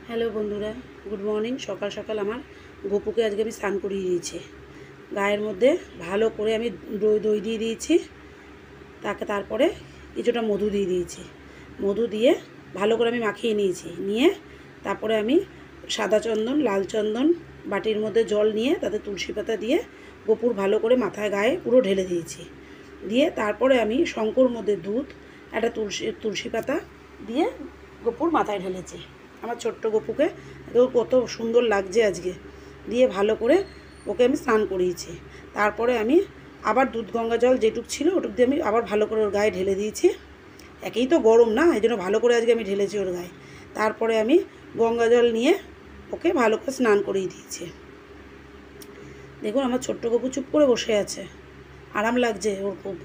Hello বন্ধুরা, good morning. সকাল সকাল আমার গপুকে আজকে আমি স্নান করিয়ে দিয়েছি। গায়ের মধ্যে ভালো করে আমি দই দিয়ে দিয়েছি, তারপরে কিছুটা মধু দিয়ে দিয়েছি। মধু দিয়ে ভালো করে আমি মাখিয়ে নিয়ে তারপরে আমি সাদা চন্দন, লাল চন্দন, বাটির মধ্যে জল নিয়ে তাতে তুলসী পাতা দিয়ে গপুর ভালো করে মাথায় গায়ে পুরো ঢেলে দিয়েছি। দিয়ে তারপরে আমি শঙ্কর মধ্যে দুধ, একটা তুলসী পাতা দিয়ে গপুর মাথায় ঢেলেছি। আমার ছোট্ট গপুকে কত সুন্দর লাগছে আজকে। দিয়ে ভালো করে ওকে আমি স্নান করিয়েছি। তারপরে আমি আবার দুধ গঙ্গা জল যেটুক ছিল ওটুক দিয়ে আমি আবার ভালো করে ওর গায়ে ঢেলে দিয়েছি। একেই তো গরম না, এই জন্য ভালো করে আজকে আমি ঢেলেছি ওর গায়ে। তারপরে আমি গঙ্গা জল নিয়ে ওকে ভালো করে স্নান করিয়ে দিয়েছি। দেখুন আমার ছোট্ট গপু চুপ করে বসে আছে, আরাম লাগছে ওর খুব।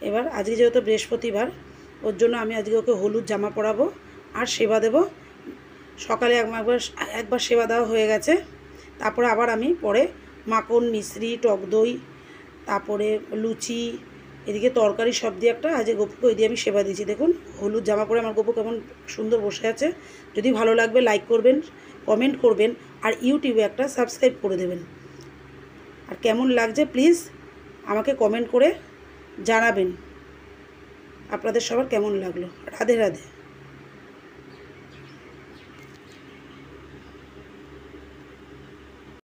এবার আজকে যেহেতু বৃহস্পতিবার, ওর জন্য আমি আজকে ওকে হলুদ জামা পরাবো আর সেবা দেব। সকালে একবার সেবা দেওয়া হয়ে গেছে। তারপরে আবার আমি পরে মাখন, মিশ্রি, টক দই, তারপরে লুচি, এদিকে তরকারি সব দিয়ে একটা আজকে গপুকে ওই দিয়ে আমি সেবা দিয়েছি। দেখুন হলুদ জামা পরে আমার গপু কেমন সুন্দর বসে আছে। যদি ভালো লাগবে লাইক করবেন, কমেন্ট করবেন আর ইউটিউবে একটা সাবস্ক্রাইব করে দেবেন। আর কেমন লাগছে প্লিজ আমাকে কমেন্ট করে জানাবেন আপনাদের সবার কেমন লাগলো। রাধে রাধে।